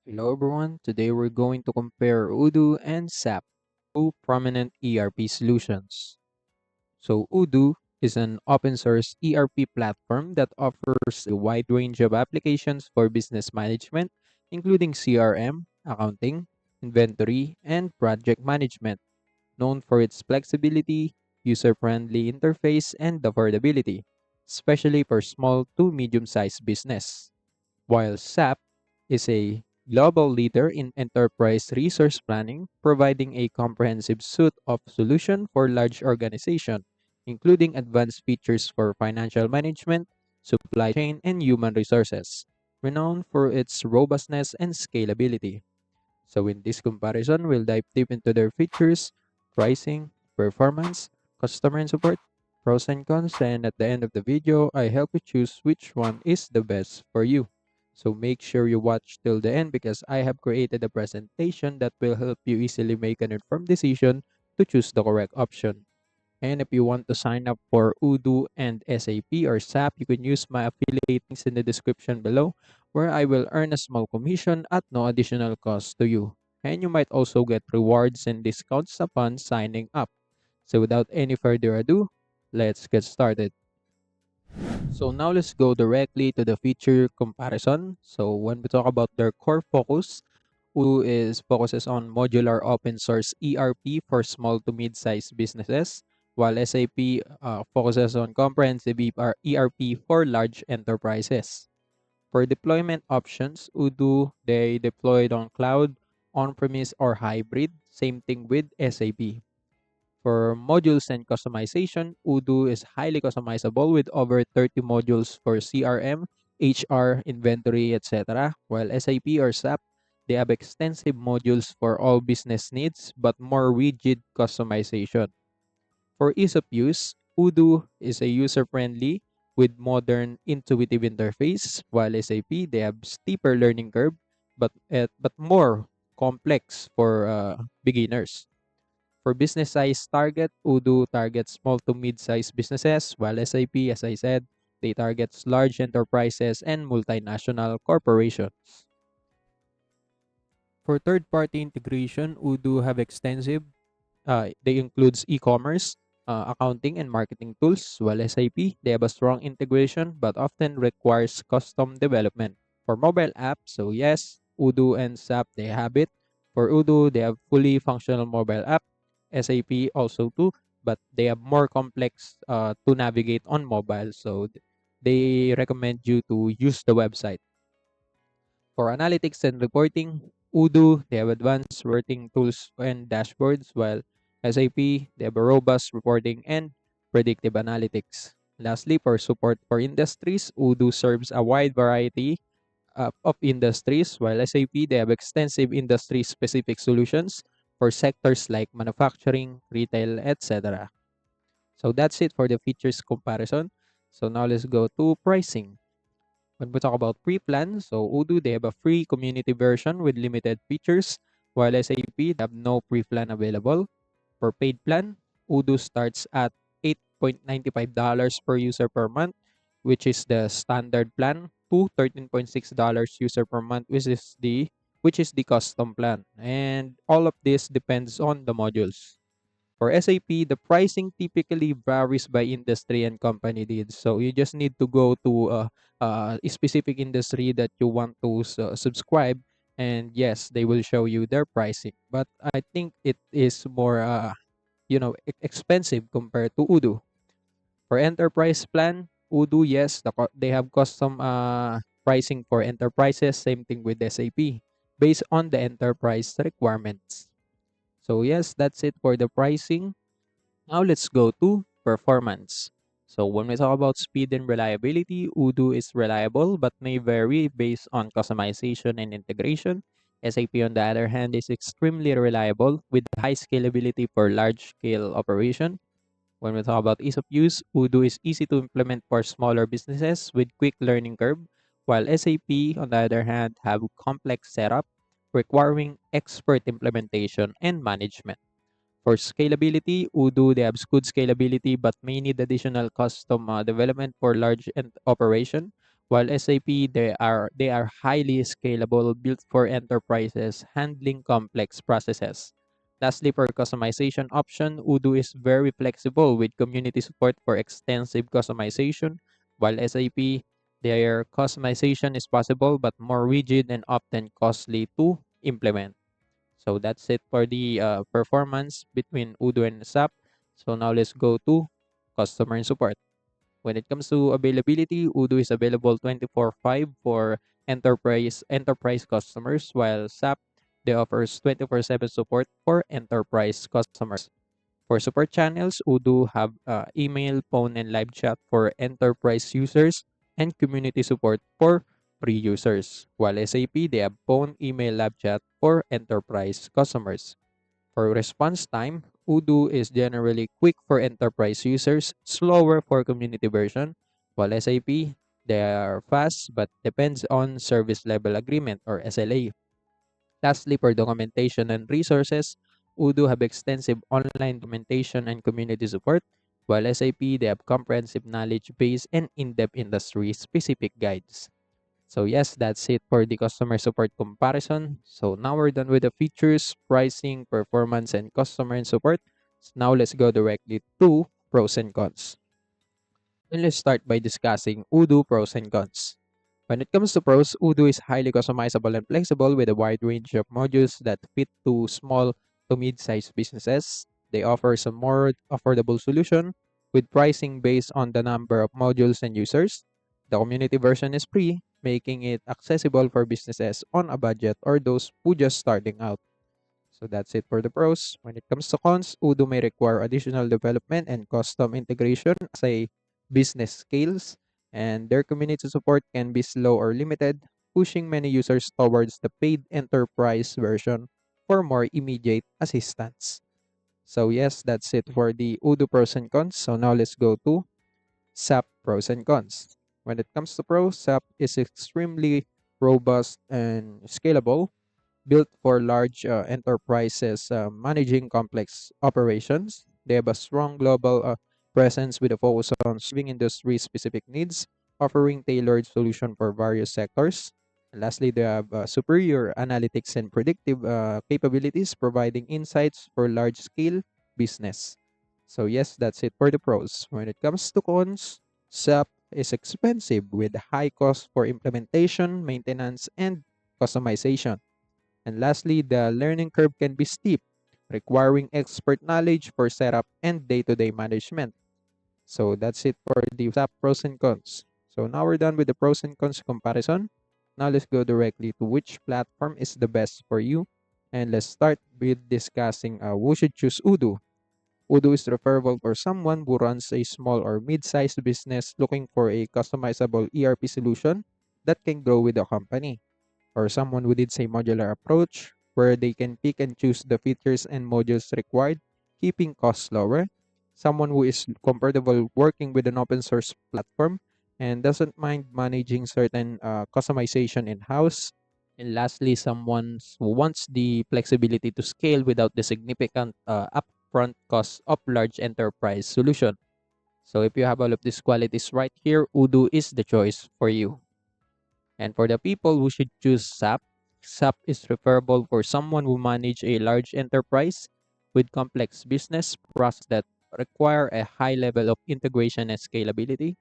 Hello everyone, today we're going to compare Odoo and SAP, two prominent ERP solutions. So Odoo is an open source ERP platform that offers a wide range of applications for business management, including CRM, accounting, inventory, and project management, known for its flexibility, user-friendly interface, and affordability, especially for small to medium-sized business. While SAP is a global leader in enterprise resource planning, providing a comprehensive suite of solutions for large organizations, including advanced features for financial management, supply chain, and human resources, renowned for its robustness and scalability. So in this comparison, we'll dive deep into their features, pricing, performance, customer and support, pros and cons, and at the end of the video, I help you choose which one is the best for you. So make sure you watch till the end because I have created a presentation that will help you easily make an informed decision to choose the correct option. And if you want to sign up for Odoo and SAP or SAP, you can use my affiliate links in the description below, where I will earn a small commission at no additional cost to you. And you might also get rewards and discounts upon signing up. So without any further ado, let's get started. So now let's go directly to the feature comparison. So when we talk about their core focus, Odoo is focuses on modular open source ERP for small to mid-sized businesses, while SAP focuses on comprehensive ERP for large enterprises. For deployment options, Odoo they deployed on cloud, on-premise or hybrid. Same thing with SAP. For modules and customization, Odoo is highly customizable with over 30 modules for CRM, HR, inventory, etc. While SAP or SAP, they have extensive modules for all business needs but more rigid customization. For ease of use, Odoo is a user-friendly with modern intuitive interface, while SAP they have steeper learning curve but more complex for beginners. For business size target, Odoo targets small to mid-sized businesses, while SAP, as I said, they targets large enterprises and multinational corporations. For third-party integration, Odoo have extensive. They includes e-commerce, accounting, and marketing tools, while SAP they have a strong integration but often requires custom development. For mobile apps, so yes, Odoo and SAP they have it. For Odoo, they have fully functional mobile app. SAP also too, but they have more complex to navigate on mobile. So they recommend you to use the website. For analytics and reporting, Odoo they have advanced reporting tools and dashboards, while SAP they have a robust reporting and predictive analytics. Lastly, for support for industries, Odoo serves a wide variety of industries, while SAP they have extensive industry-specific solutions for sectors like manufacturing, retail, etc. So that's it for the features comparison. So now let's go to pricing. When we talk about pre-plan, so Odoo they have a free community version with limited features, while SAP they have no pre-plan available. For paid plan, Odoo starts at $8.95 per user per month, which is the standard plan, to $13.6 user per month, which is the custom plan. And all of this depends on the modules. For SAP, the pricing typically varies by industry and company needs. So you just need to go to a specific industry that you want to subscribe, and yes, they will show you their pricing. But I think it is more expensive compared to Odoo. For enterprise plan, Odoo, yes, they have custom pricing for enterprises. Same thing with SAP, based on the enterprise requirements. So yes, that's it for the pricing. Now let's go to performance. So when we talk about speed and reliability, Odoo is reliable but may vary based on customization and integration. SAP, on the other hand, is extremely reliable with high scalability for large-scale operation. When we talk about ease of use, Odoo is easy to implement for smaller businesses with quick learning curve, while SAP, on the other hand, have complex setup requiring expert implementation and management. For scalability, Odoo, they have good scalability but may need additional custom development for large operation, While SAP, they are highly scalable, built for enterprises handling complex processes. Lastly, for customization option, Odoo is very flexible with community support for extensive customization, while SAP, their customization is possible but more rigid and often costly to implement. So that's it for the performance between Odoo and SAP. So now let's go to customer and support. When it comes to availability, Odoo is available 24/5 for enterprise customers, while SAP, they offers 24/7 support for enterprise customers. For support channels, Odoo have email, phone, and live chat for enterprise users and community support for free users. While SAP, they have phone, email, live chat for enterprise customers. For response time, Odoo is generally quick for enterprise users, slower for community version, while SAP, they are fast but depends on service level agreement or SLA. Lastly, for documentation and resources, Odoo have extensive online documentation and community support, while SAP, they have comprehensive knowledge base and in-depth industry specific guides. So yes, that's it for the customer support comparison. So now we're done with the features, pricing, performance, and customer and support. So now let's go directly to pros and cons. And let's start by discussing Odoo pros and cons. When it comes to pros, Odoo is highly customizable and flexible with a wide range of modules that fit to small to mid-sized businesses. They offer some more affordable solution with pricing based on the number of modules and users. The community version is free, making it accessible for businesses on a budget or those who just starting out. So that's it for the pros. When it comes to cons, Odoo may require additional development and custom integration as a business scales, and their community support can be slow or limited, pushing many users towards the paid enterprise version for more immediate assistance. So yes, that's it for the Odoo pros and cons. So now let's go to SAP pros and cons. When it comes to pros, SAP is extremely robust and scalable, built for large enterprises managing complex operations. They have a strong global presence with a focus on serving industry specific needs, offering tailored solutions for various sectors. And lastly, they have superior analytics and predictive capabilities, providing insights for large scale business. So, yes, that's it for the pros. When it comes to cons, SAP is expensive with high cost for implementation, maintenance, and customization. And lastly, the learning curve can be steep, requiring expert knowledge for setup and day-to-day management. So that's it for the SAP pros and cons. So now we're done with the pros and cons comparison. Now let's go directly to which platform is the best for you. And let's start with discussing who should choose Odoo. Odoo is preferable for someone who runs a small or mid-sized business looking for a customizable ERP solution that can grow with the company, or someone who needs a modular approach where they can pick and choose the features and modules required, keeping costs lower. Someone who is comfortable working with an open source platform and doesn't mind managing certain customization in house. And lastly, someone who wants the flexibility to scale without the significant upfront costs of large enterprise solution. So if you have all of these qualities right here, Odoo is the choice for you. And for the people who should choose SAP, SAP is preferable for someone who manage a large enterprise with complex business processes that require a high level of integration and scalability.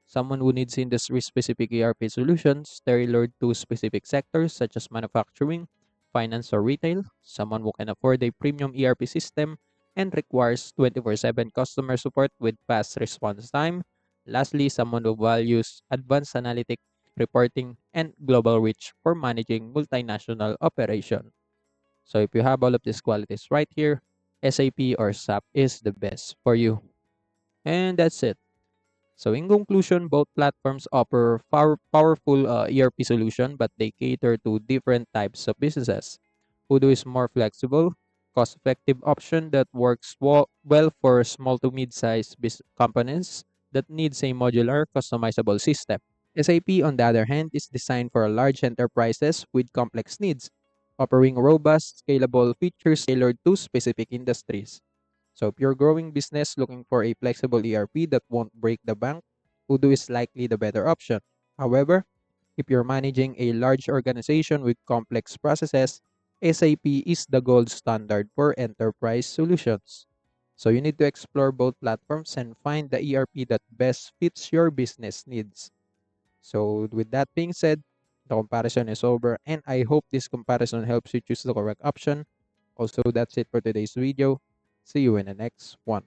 Someone who needs industry-specific ERP solutions tailored to specific sectors such as manufacturing, finance, or retail. Someone who can afford a premium ERP system and requires 24/7 customer support with fast response time. Lastly, someone who values advanced analytics reporting, and global reach for managing multinational operation. So if you have all of these qualities right here, SAP or SAP is the best for you. And that's it. So in conclusion, both platforms offer powerful ERP solution, but they cater to different types of businesses. Odoo is more flexible, cost-effective option that works well for small to mid-sized companies that needs a modular, customizable system. SAP, on the other hand, is designed for large enterprises with complex needs, offering robust, scalable features tailored to specific industries. So, if you're a growing business looking for a flexible ERP that won't break the bank, Odoo is likely the better option. However, if you're managing a large organization with complex processes, SAP is the gold standard for enterprise solutions. So you need to explore both platforms and find the ERP that best fits your business needs. So with that being said, the comparison is over and I hope this comparison helps you choose the correct option. Also, that's it for today's video. See you in the next one.